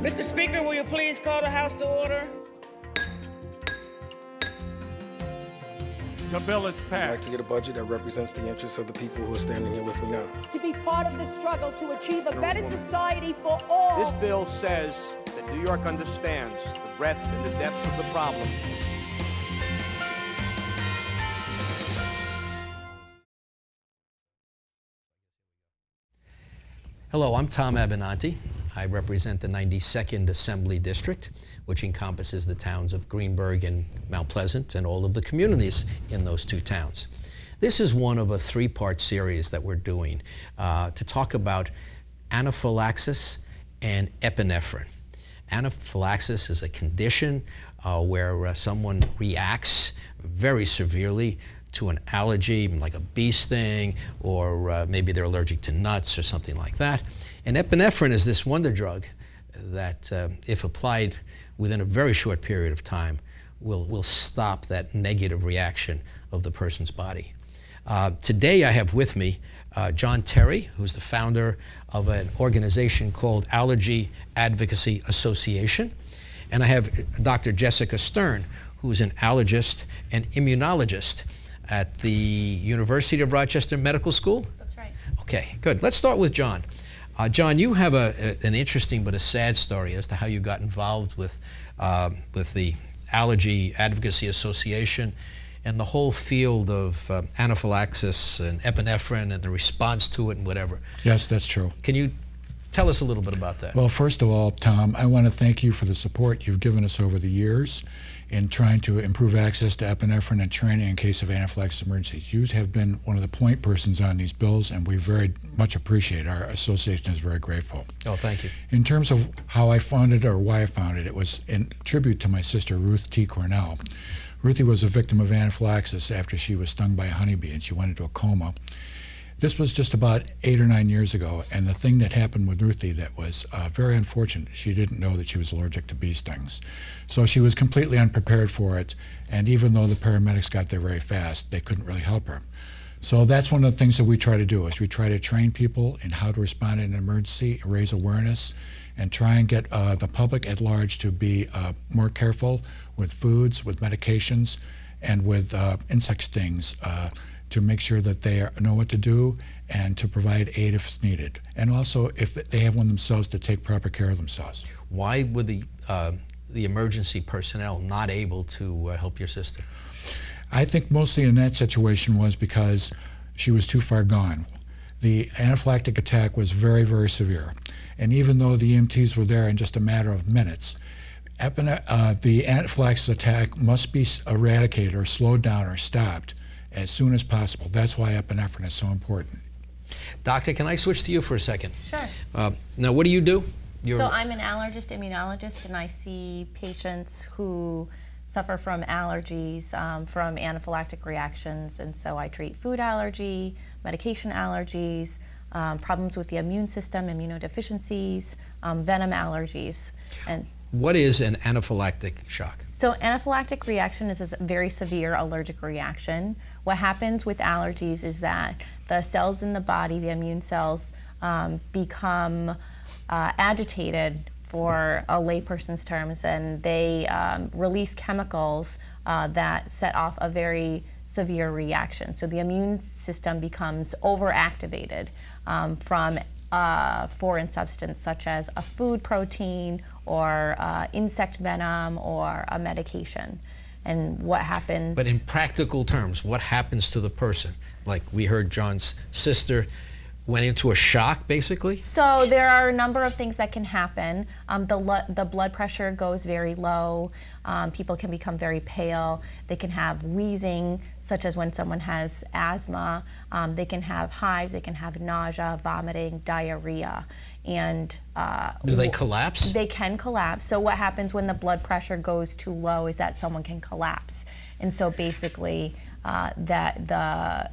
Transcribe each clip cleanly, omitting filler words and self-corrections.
Mr. Speaker, will you please call the House to order? The bill is passed. I'd like to get a budget that represents the interests of the people who are standing here with me now. To be part of the struggle to achieve a better society for all. This bill says that New York understands the breadth and the depth of the problem. Hello, I'm Tom Abinanti. I represent the 92nd Assembly District, which encompasses the towns of Greenburgh and Mount Pleasant and all of the communities in those two towns. This is one of a three-part series that we're doing to talk about anaphylaxis and epinephrine. Anaphylaxis is a condition where someone reacts very severely to an allergy, like a bee sting, or maybe they're allergic to nuts or something like that. And epinephrine is this wonder drug that, if applied within a very short period of time, will stop that negative reaction of the person's body. Today I have with me Jon Terry, who's the founder of an organization called Allergy, Advocacy, Association. And I have Dr. Jessica Stern, who's an allergist and immunologist at the University of Rochester Medical School? That's right. Okay, good. Let's start with Jon. Jon, you have an interesting but a sad story as to how you got involved with the Allergy Advocacy Association and the whole field of anaphylaxis and epinephrine and the response to it and whatever. Yes, that's true. Can you tell us a little bit about that? Well, first of all, Tom, I want to thank you for the support you've given us over the years in trying to improve access to epinephrine and training in case of anaphylaxis emergencies. You have been one of the point persons on these bills, and we very much appreciate it. Our association is very grateful. Oh, thank you. In terms of how I founded it or why I founded it, it was in tribute to my sister, Ruth T. Cornell. Ruthie was a victim of anaphylaxis after she was stung by a honeybee, and she went into a coma. This was just about 8 or 9 years ago, and the thing that happened with Ruthie that was very unfortunate, she didn't know that she was allergic to bee stings. So she was completely unprepared for it, and even though the paramedics got there very fast, they couldn't really help her. So that's one of the things that we try to do, is we try to train people in how to respond in an emergency, raise awareness, and try and get the public at large to be more careful with foods, with medications, and with insect stings, to make sure that they know what to do and to provide aid if it's needed. And also, if they have one themselves, to take proper care of themselves. Why were the emergency personnel not able to help your sister? I think mostly in that situation was because she was too far gone. The anaphylactic attack was very, very severe. And even though the EMTs were there in just a matter of minutes, the anaphylaxis attack must be eradicated or slowed down or stopped as soon as possible. That's why epinephrine is so important. Doctor, can I switch to you for a second? Sure. Now, what do you do? So I'm an allergist, immunologist, and I see patients who suffer from allergies, from anaphylactic reactions, and so I treat food allergy, medication allergies, problems with the immune system, immunodeficiencies, venom allergies. And what is an anaphylactic shock? So anaphylactic reaction is a very severe allergic reaction. What happens with allergies is that the cells in the body, the immune cells, become agitated, for a layperson's terms, and they release chemicals that set off a very severe reaction. So the immune system becomes overactivated from a foreign substance such as a food protein or insect venom or a medication. And what happens... But in practical terms, what happens to the person? Like we heard Jon's sister went into a shock, basically? So there are a number of things that can happen. The blood pressure goes very low. People can become very pale. They can have wheezing, such as when someone has asthma. They can have hives. They can have nausea, vomiting, diarrhea. And do they collapse? They can collapse. So what happens when the blood pressure goes too low is that someone can collapse. And so basically that the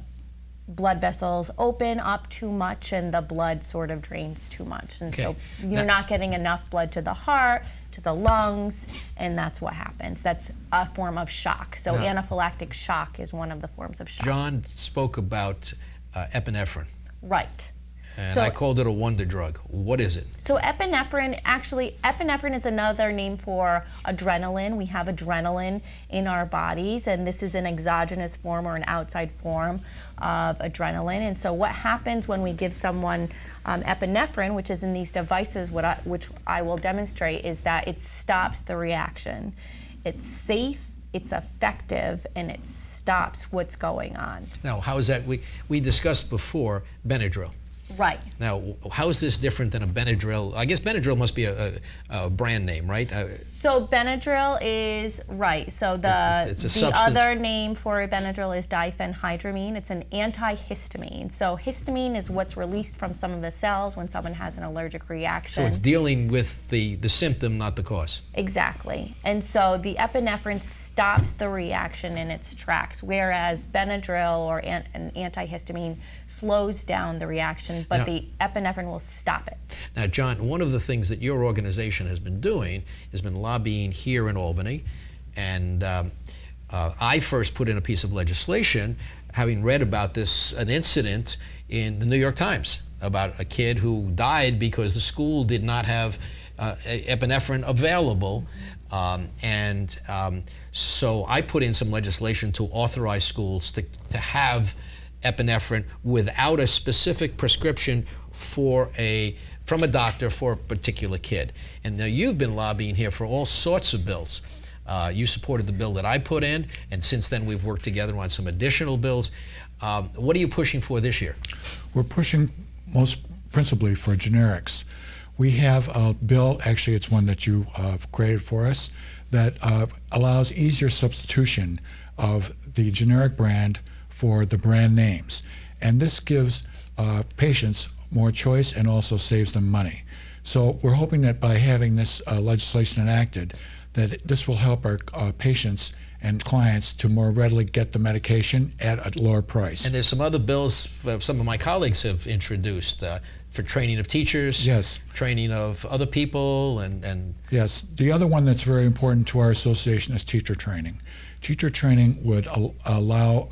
blood vessels open up too much and the blood sort of drains too much. And so you're not getting enough blood to the heart, to the lungs, and that's what happens. That's a form of shock. So anaphylactic shock is one of the forms of shock. Jon spoke about epinephrine. Right. And So- I called it a wonder drug. What is it? So epinephrine is another name for adrenaline. We have adrenaline in our bodies, and this is an exogenous form or an outside form of adrenaline. And so what happens when we give someone epinephrine, which is in these devices, which I will demonstrate, is that it stops the reaction. It's safe, it's effective, and it stops what's going on. Now, how is that? We discussed before Benadryl. Right. Now, how is this different than a Benadryl? I guess Benadryl must be a brand name, right? So Benadryl is, right, so It's a the substance. other name for Benadryl is diphenhydramine. It's an antihistamine. So histamine is what's released from some of the cells when someone has an allergic reaction. So it's dealing with the symptom, not the cause. Exactly. And so the epinephrine stops the reaction in its tracks, whereas Benadryl or an antihistamine slows down the reaction, but Now- the epinephrine will stop it. Now, John, one of the things that your organization has been doing has been lobbying here in Albany, and I first put in a piece of legislation, having read about an incident in the New York Times about a kid who died because the school did not have epinephrine available. So I put in some legislation to authorize schools to have epinephrine without a specific prescription from a doctor for a particular kid. And now you've been lobbying here for all sorts of bills. You supported the bill that I put in, and since then we've worked together on some additional bills. What are you pushing for this year? We're pushing most principally for generics. We have a bill, actually it's one that you created for us, that allows easier substitution of the generic brand for the brand names. And this gives patients more choice and also saves them money. So we're hoping that by having this legislation enacted, that this will help our patients and clients to more readily get the medication at a lower price. And there's some other bills some of my colleagues have introduced for training of teachers, Yes. training of other people, and Yes, the other one that's very important to our association is teacher training. Teacher training would allow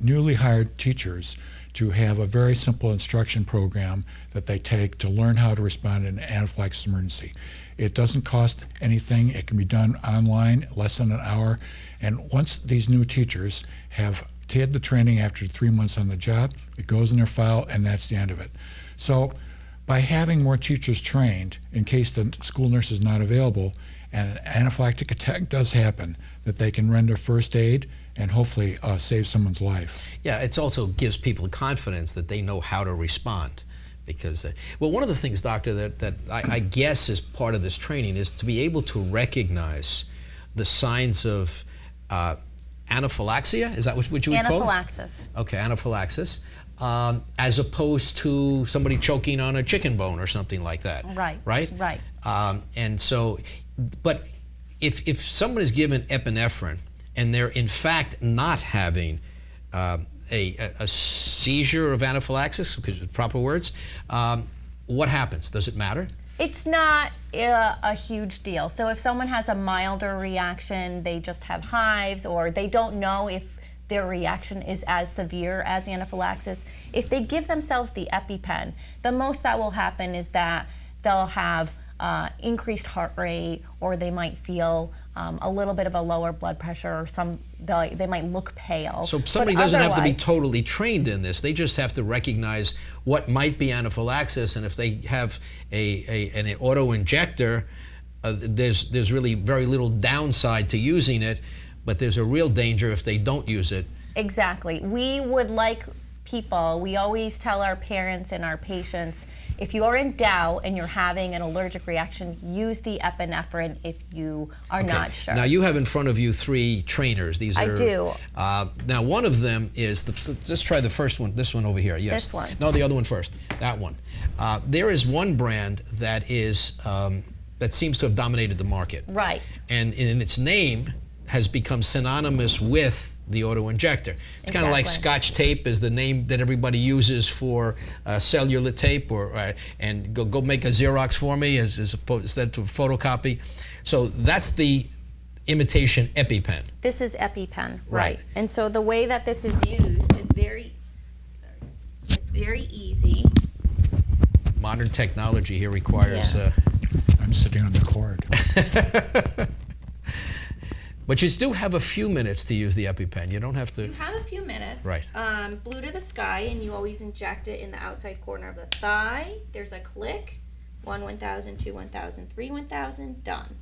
newly hired teachers to have a very simple instruction program that they take to learn how to respond in an anaphylaxis emergency. It doesn't cost anything. It can be done online, less than an hour. And once these new teachers have had the training after 3 months on the job, it goes in their file and that's the end of it. So by having more teachers trained in case the school nurse is not available and an anaphylactic attack does happen, that they can render first aid and hopefully save someone's life. yeah, it also gives people confidence that they know how to respond. Because, well, one of the things, doctor, that I guess is part of this training is to be able to recognize the signs of anaphylaxia. Is that what you would call it? Anaphylaxis. Okay, anaphylaxis, as opposed to somebody choking on a chicken bone or something like that. Right. Right? Right. And so, but if someone is given epinephrine and they're in fact not having a seizure of anaphylaxis, because proper words, what happens? Does it matter? It's not a huge deal. So if someone has a milder reaction, they just have hives, or they don't know if their reaction is as severe as anaphylaxis, if they give themselves the EpiPen, the most that will happen is that they'll have increased heart rate, or they might feel a little bit of a lower blood pressure, or they might look pale. So somebody But doesn't have to be otherwise- totally trained in this. They just have to recognize what might be anaphylaxis, and if they have an auto-injector, there's really very little downside to using it, but there's a real danger if they don't use it. Exactly. We would like people, we always tell our parents and our patients, if you are in doubt and you're having an allergic reaction, use the epinephrine if you are not sure. Now you have in front of you 3 trainers. These I are. do. Now one of them is let's try the first one. This one over here. Yes. This one. No, the other one first. That one. There is one brand that is that seems to have dominated the market. Right. And in its name has become synonymous with the auto-injector. It's kind of like Exactly. Scotch tape is the name that everybody uses for cellular tape, and go make a Xerox for me as opposed instead to a photocopy. So that's the imitation EpiPen. This is EpiPen, Right. right? And so the way that this is used is very easy. modern technology here requires... Yeah. I'm sitting on the cord. But you do have a few minutes to use the EpiPen. You don't have to... You have a few minutes. Right. Blue to the sky, and you always inject it in the outside corner of the thigh. There's a click. 1, 1,000, 2, 1,000, 3, 1,000, done.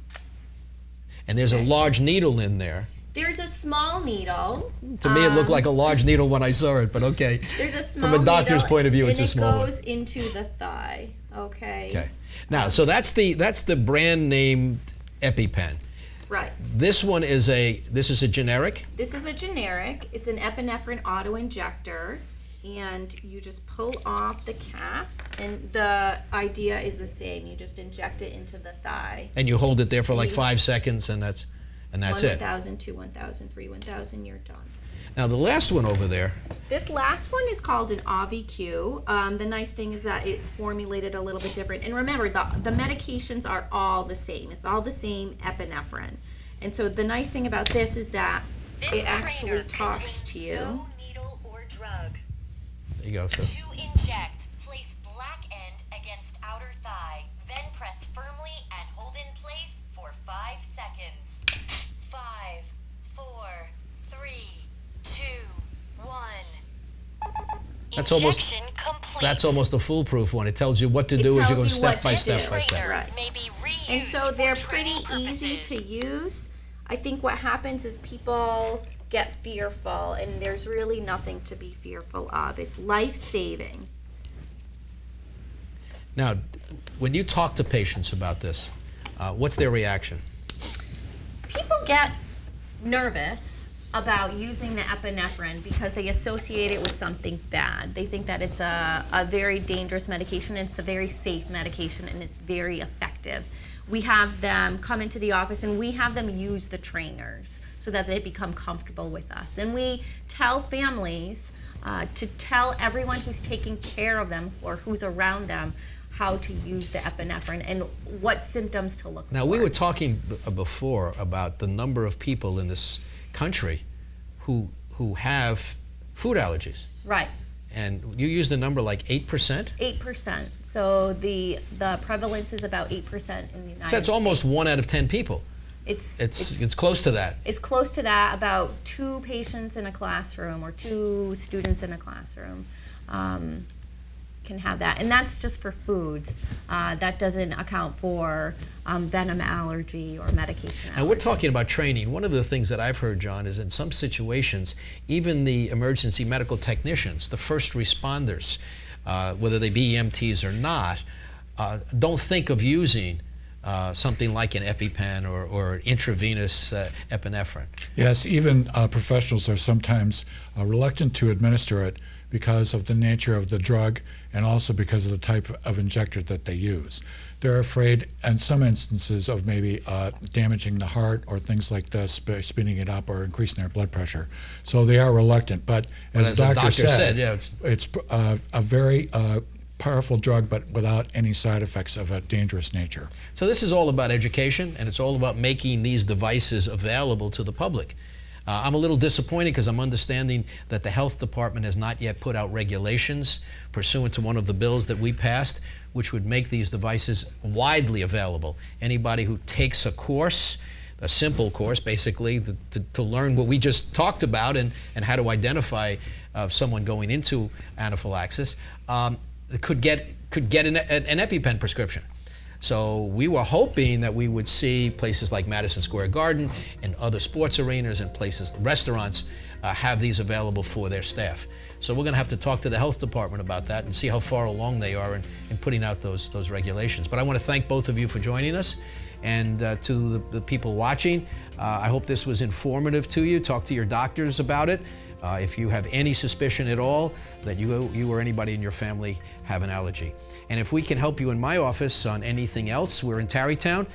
And there's a large needle in there. There's a small needle. To me, it looked like a large needle when I saw it, but okay. There's a small From a doctor's needle, point of view, it's a and small one. it goes into the thigh. Okay. Okay. Now, so that's the brand name EpiPen. Right. This one is a generic. This is a generic. It's an epinephrine auto injector, and you just pull off the caps, and the idea is the same. You just inject it into the thigh. And you hold it there for like 5 seconds, and that's 1, it. 1,000, 2, 1,000, 3, 1,000. You're done. Now the last one over there. This last one is called an AviQ. The nice thing is that it's formulated a little bit different. And remember, the medications are all the same. It's all the same epinephrine. And so the nice thing about this is that it actually talks to you. No needle or drug. There you go. So To inject, place black end against outer thigh, then press firmly and hold in place for 5 seconds. 5, 4, 3, 2, 1. That's almost- Injection complete. that's almost a foolproof one. It tells you what to It do as tells you go you step what by to step do. by step. Right. May be reused And so for they're training pretty easy purposes. to use. I think what happens is people get fearful, and there's really nothing to be fearful of. It's life-saving. Now, when you talk to patients about this, what's their reaction? People get nervous about using the epinephrine because they associate it with something bad. They think that it's a very dangerous medication, and it's a very safe medication, and it's very effective. We have them come into the office, and we have them use the trainers so that they become comfortable with us. And we tell families to tell everyone who's taking care of them or who's around them how to use the epinephrine and what symptoms to look for. Now, we were talking before about the number of people in this country who have food allergies. Right. And you used a number like 8%? 8%. So the prevalence is about 8% in the United States. So that's almost 1 out of 10 people. It's close to that. It's close to that. About 2 patients in a classroom or 2 students in a classroom can have that, and that's just for foods. That doesn't account for venom allergy or medication allergy. And we're talking about training. One of the things that I've heard, John, is in some situations, even the emergency medical technicians, the first responders, whether they be EMTs or not, don't think of using something like an EpiPen or intravenous epinephrine. Yes, even professionals are sometimes reluctant to administer it because of the nature of the drug and also because of the type of injector that they use. They're afraid in some instances of maybe damaging the heart or things like this, by speeding it up or increasing their blood pressure. So they are reluctant. But as the doctor said, yeah, it's a very powerful drug, but without any side effects of a dangerous nature. So this is all about education, and it's all about making these devices available to the public. I'm a little disappointed because I'm understanding that the health department has not yet put out regulations pursuant to one of the bills that we passed, which would make these devices widely available. Anybody who takes a course, a simple course basically, to learn what we just talked about and how to identify someone going into anaphylaxis, could get an EpiPen prescription. So we were hoping that we would see places like Madison Square Garden and other sports arenas and places, restaurants, have these available for their staff. So we're going to have to talk to the health department about that and see how far along they are in putting out those regulations. But I want to thank both of you for joining us, and to the people watching, I hope this was informative to you. Talk to your doctors about it. If you have any suspicion at all that you or anybody in your family have an allergy. And if we can help you in my office on anything else, we're in Tarrytown,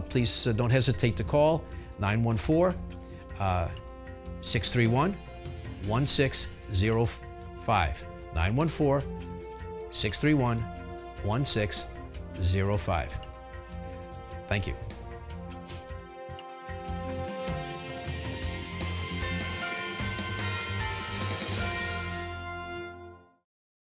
please don't hesitate to call 914-631-1605. 914-631-1605. Thank you.